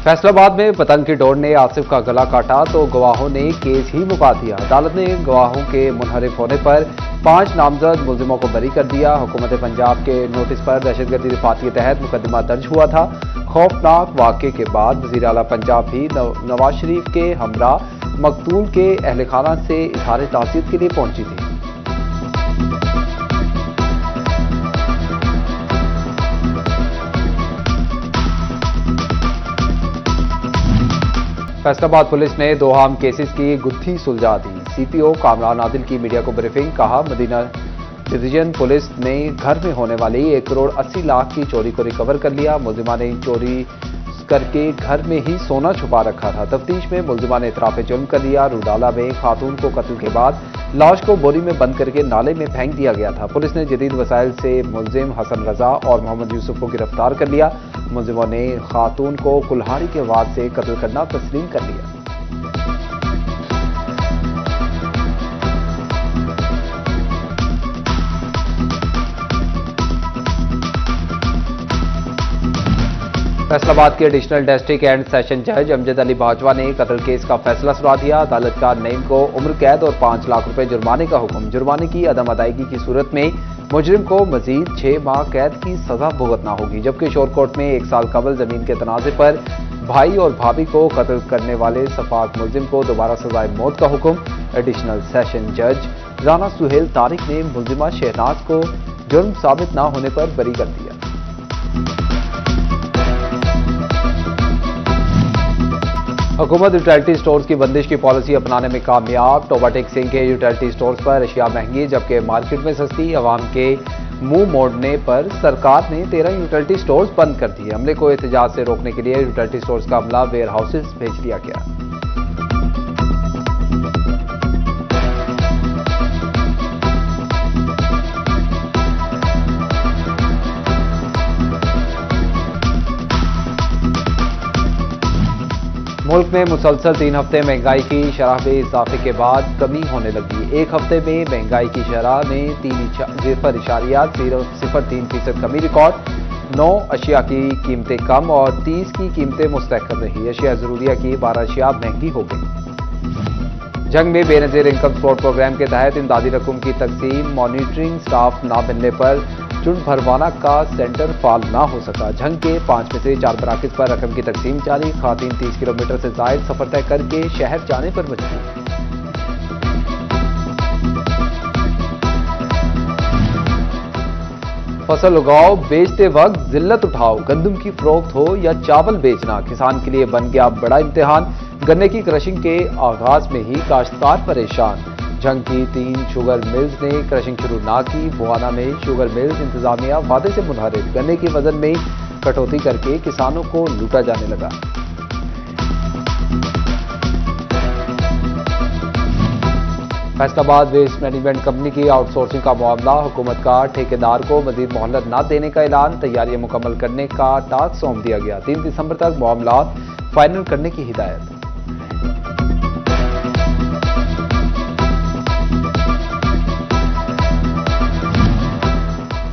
फैसलाबाद में पतंग की डोर ने आसिफ का गला काटा तो गवाहों ने केस ही मुका दिया। अदालत ने गवाहों के मुनहरिफ होने पर 5 नामजद मुलजिमों को बरी कर दिया। हुकूमत पंजाब के नोटिस पर दहशतगर्दी रिफाती के तहत मुकदमा दर्ज हुआ था। खौफनाक वाक़े के बाद वज़ीर आला पंजाब भी नवाज शरीफ के हमरा मकतूल के अहल खाना से इज़हार ताज़ियत के लिए पहुंची थी। फैसलाबाद पुलिस ने 2 अहम केसेस की गुत्थी सुलझा दी। सीपीओ कामरान आदिल की मीडिया को ब्रीफिंग, कहा मदीना डिवीजन पुलिस ने घर में होने वाली 1 करोड़ 80 लाख की चोरी को रिकवर कर लिया। मुलजिमा ने चोरी करके घर में ही सोना छुपा रखा था। तफ्तीश में मुलजिमा ने इतराफ़े जुर्म कर लिया। रूडाला में खातून को कत्ल के बाद लाश को बोरी में बंद करके नाले में फेंक दिया गया था। पुलिस ने जदीद वसाइल से मुलजिम हसन रजा और मोहम्मद यूसुफ को गिरफ्तार कर लिया। मुलजिमों ने खातून को कुल्हाड़ी के वार से कत्ल करना तस्लीम कर लिया। फैसलाबाद के एडिशनल डिस्ट्रिक्ट एंड सेशन जज अमजद अली बाजवा ने कत्ल केस का फैसला सुना दिया। अदालत का नईम को उम्र कैद और 5 लाख रुपए जुर्माने का हुक्म। जुर्माने की अदम अदायगी की सूरत में मुजरिम को मजीद 6 माह कैद की सजा भुगतना होगी। जबकि शोर कोर्ट में 1 साल कबल जमीन के तनाजे पर भाई और भाभी को कत्ल करने वाले सफाक मुलजिम को दोबारा सजाए मौत का हुक्म। एडिशनल सेशन जज राना सुहेल तारिक ने मुलजिमा शहनाज को जुर्म साबित न होने पर बरी कर दिया। हुकूमत यूटिलिटी स्टोर्स की बंदिश की पॉलिसी अपनाने में कामयाब। टोबा टेक्सिंग के यूटिलिटी स्टोर्स पर अशिया महंगी जबकि मार्केट में सस्ती। अवाम के मुंह मोड़ने पर सरकार ने 13 यूटिलिटी स्टोर्स बंद कर दिए। हमले को एहतजाज से रोकने के लिए यूटिलिटी स्टोर्स का अमला वेयर हाउसेस भेज दिया गया। मुल्क में मुसलसल 3 हफ्ते महंगाई की शरह में इजाफे के बाद कमी होने लगी। 1 हफ्ते में महंगाई की शरह में 0.03% कमी रिकॉर्ड। 9 अशिया की कीमतें कम और 30 की कीमतें मुस्तहकम रही। अशिया जरूरिया की 12 अशिया महंगी हो गई। जंग में बेनजीर इनकम सपोर्ट प्रोग्राम के तहत इमदादी रकूम की तकसीम। मॉनिटरिंग स्टाफ न मिलने पर चुन भरवाना का सेंटर फाल ना हो सका। जंग के 5 में से 4 मराकज पर रकम की तकसीम जारी। खातीन 30 किलोमीटर से जायद सफर तय करके शहर जाने पर मजबूर। फसल उगाओ, बेचते वक्त जिल्लत उठाओ। गंदम की फरोख्त हो या चावल बेचना, किसान के लिए बन गया बड़ा इम्तिहान। गन्ने की क्रशिंग के आगाज में ही काश्तकार परेशान। जंग की 3 शुगर मिल्स ने क्रशिंग शुरू ना की। बुआना में शुगर मिल्स इंतजामिया वादे से मुनहरिफ। गन्ने की वजन में कटौती करके किसानों को लूटा जाने लगा। फैसलाबाद वेस्ट मैनेजमेंट कंपनी की आउटसोर्सिंग का मामला। हुकूमत का ठेकेदार को मजीद मोहलत न देने का ऐलान। तैयारियां मुकम्मल करने का टास्क सौंप दिया गया। 3 दिसंबर तक मामला फाइनल करने की हिदायत।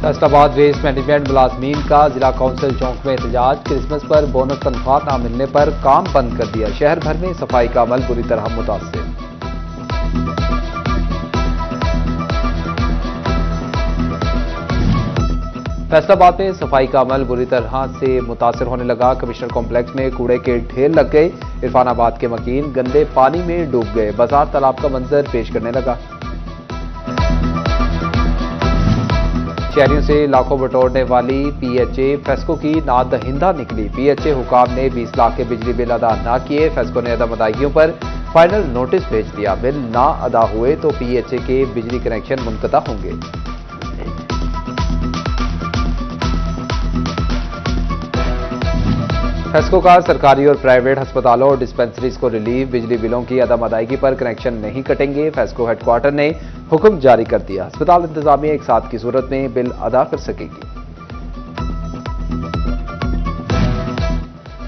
फैसलाबाद वेस्ट मैनेजमेंट मुलाजमीन का जिला काउंसिल चौक में एहतजाज। क्रिसमस पर बोनस तनख्वाह न मिलने पर काम बंद कर दिया। शहर भर में सफाई का अमल बुरी तरह मुतासिर। फैसलाबाद में सफाई का अमल बुरी तरह से मुतासिर होने लगा। कमिश्नर कॉम्प्लेक्स में कूड़े के ढेर लग गए। इरफानाबाद के मकीन गंदे पानी में डूब गए। बाजार तालाब का मंजर पेश करने लगा। शहरियों से लाखों बटोरने वाली पीएचए फेस्को की नादहिंदा निकली। पीएचए हुकाम ने 20 लाख के बिजली बिल अदा न किए। फेस्को ने अदम अदायगियों पर फाइनल नोटिस भेज दिया। बिल ना अदा हुए तो पीएचए के बिजली कनेक्शन मुनक़ता होंगे। फेस्को का सरकारी और प्राइवेट अस्पतालों और डिस्पेंसरीज को रिलीफ। बिजली बिलों की अदम अदायगी पर कनेक्शन नहीं कटेंगे। फेस्को हेडक्वार्टर ने हुक्म जारी कर दिया। अस्पताल इंतजामिया एक साथ की सूरत में बिल अदा कर सकेगी।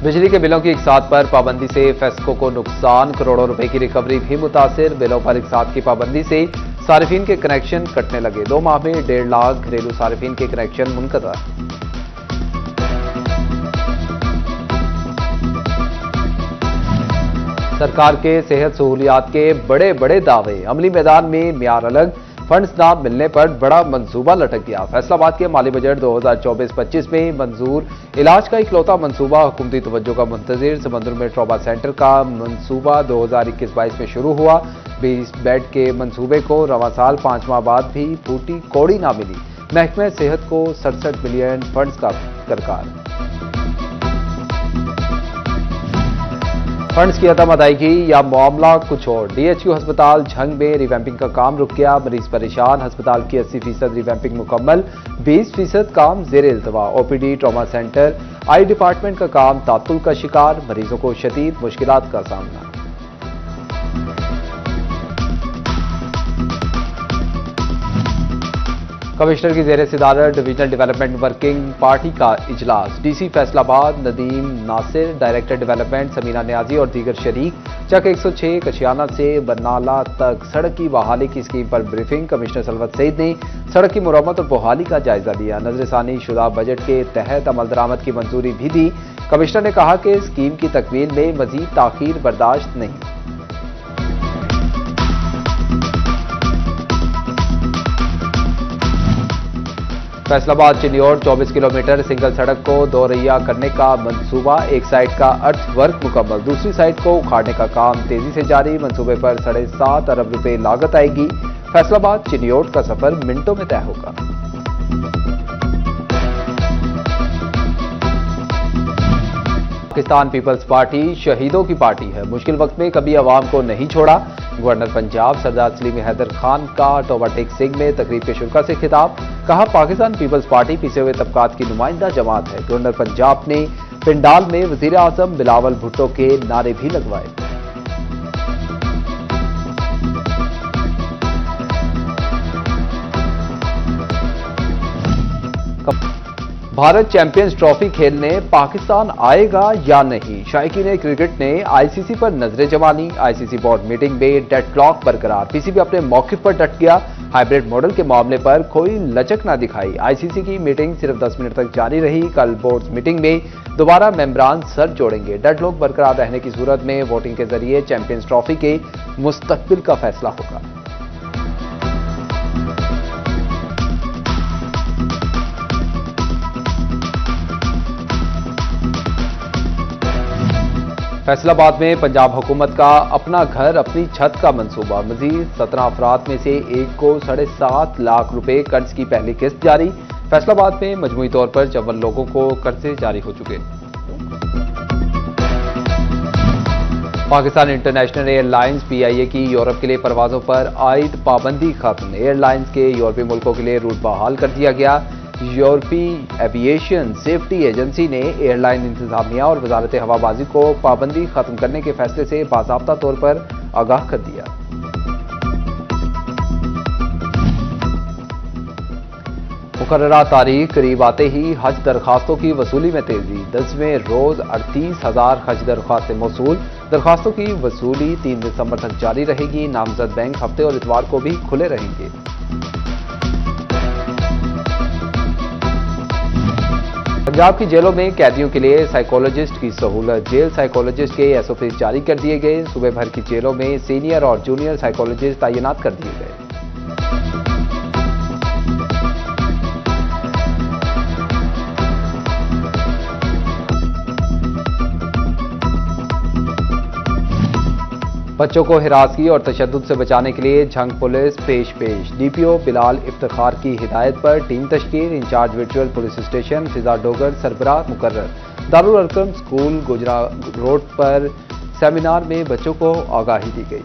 बिजली के बिलों की एक साथ पर पाबंदी से फेस्को को नुकसान। करोड़ों रुपए की रिकवरी भी मुतासिर। बिलों पर एक साथ की पाबंदी से सारिफीन के कनेक्शन कटने लगे। 2 माह में 1.5 लाख घरेलू सारिफीन के कनेक्शन मुनक़ता। सरकार के सेहत सहूलियात के बड़े बड़े दावे, अमली मैदान में मियार अलग, फंड्स ना मिलने पर बड़ा मंसूबा लटक गया। फैसलाबाद के माली बजट 2024-25 में मंजूर इलाज का इकलौता मंसूबा हुकूमती तवज्जो का मुंतजिर समंदर में ट्रॉमा सेंटर का मंसूबा 2021-22 में शुरू हुआ। 20 बेड के मंसूबे को रवां साल 5 माह बाद भी फूटी कौड़ी ना मिली। महकमे सेहत को 67 मिलियन फंड्स का दरकार। फंड्स की अदम अदायगी या मामला कुछ और। डीएचयू अस्पताल झंग में रिवैम्पिंग का काम रुक गया, मरीज परेशान। अस्पताल की 80% रिवैम्पिंग मुकम्मल, 20% काम जेर इल्तवा। ओपीडी, ट्रॉमा सेंटर, आई डिपार्टमेंट का काम तातुल का शिकार, मरीजों को शदीद मुश्किलात का सामना। कमिश्नर की जेर सदारत डिवीजनल डेवलपमेंट वर्किंग पार्टी का इजलास। DC Faisalabad Nadeem Nasir, director development Sameena Niazi और दीगर शरीक। चक 106 कशियाना से बरनाला तक सड़क की बहाली की स्कीम पर ब्रीफिंग। कमिश्नर सलवत सईद ने सड़क की मुरम्मत और बहाली का जायजा लिया। नजरसानी शुदा बजट के तहत अमल दरामद की मंजूरी भी दी। कमिश्नर ने कहा कि स्कीम की तकमील में मजीद ताखीर बर्दाश्त नहीं। फैसलाबाद चिन्योट 24 किलोमीटर सिंगल सड़क को दोरैया करने का मंसूबा। एक साइड का अर्थ वर्क मुकम्मल, दूसरी साइड को उखाड़ने का काम तेजी से जारी। मंसूबे पर 7.5 अरब रुपए लागत आएगी। फैसलाबाद चिन्योट का सफर मिनटों में तय होगा। पाकिस्तान पीपल्स पार्टी शहीदों की पार्टी है, मुश्किल वक्त में कभी अवाम को नहीं छोड़ा। गवर्नर पंजाब सरदार सलीम हैदर खान का टोबाटेक सिंह में तकरीब के शुरा से खिताब। कहा, पाकिस्तान पीपल्स पार्टी पिछे हुए तबकात की नुमाइंदा जमात है। गवर्नर पंजाब ने पिंडाल में वजीर आजम बिलावल भुट्टो के नारे भी लगवाए। भारत चैंपियंस ट्रॉफी खेलने पाकिस्तान आएगा या नहीं, शायकीन क्रिकेट ने आईसीसी पर नजरें जमानी। आईसीसी बोर्ड मीटिंग में डेडलॉक बरकरार, पीसीबी अपने मौके पर डट गया। हाइब्रिड मॉडल के मामले पर कोई लचक ना दिखाई। आईसीसी की मीटिंग सिर्फ 10 मिनट तक जारी रही। कल बोर्ड मीटिंग में दोबारा मेंबरान सर जोड़ेंगे। डेडलॉक बरकरार रहने की सूरत में वोटिंग के जरिए चैंपियंस ट्रॉफी के मुस्तकबिल का फैसला होगा। फैसलाबाद में पंजाब हुकूमत का अपना घर अपनी छत का मंसूबा। मजीद 17 अफराद में से एक को 7.5 लाख रुपए कर्ज की पहली किस्त जारी। फैसलाबाद में मजमूई तौर पर 54 लोगों को कर्जे जारी हो चुके। पाकिस्तान इंटरनेशनल एयरलाइंस पीआईए की यूरोप के लिए परवाजों पर आयद पाबंदी खत्म। एयरलाइंस के यूरोपीय मुल्कों के लिए रूट बहाल कर दिया गया। यूरोपीय एविएशन सेफ्टी एजेंसी ने एयरलाइन इंतजामिया और वजारत हवाबाजी को पाबंदी खत्म करने के फैसले से बाकायदा तौर पर आगाह कर दिया। मुकर्ररा तारीख करीब आते ही हज दरखास्तों की वसूली में तेजी। 10वें रोज 38,000 हज दरखास्तें मौसूल। दरखास्तों की वसूली 3 दिसंबर तक जारी रहेगी। नामजद बैंक हफ्ते और इतवार को भी खुले रहेंगे। पंजाब की जेलों में कैदियों के लिए साइकोलॉजिस्ट की सहूलत। जेल साइकोलॉजिस्ट के एसओपी जारी कर दिए गए। सूबे भर की जेलों में सीनियर और जूनियर साइकोलॉजिस्ट तैनात कर दिए गए। बच्चों को हिरासगी और तशद्दुद से बचाने के लिए झंग पुलिस पेश। डीपीओ बिलाल इफ्तिखार की हिदायत पर टीम तश्कील। Incharge virtual police station Fiza Dogar सरबराह मुकर्रर। दारुल अरकम स्कूल गुजरा रोड पर सेमिनार में बच्चों को आगाही दी गई।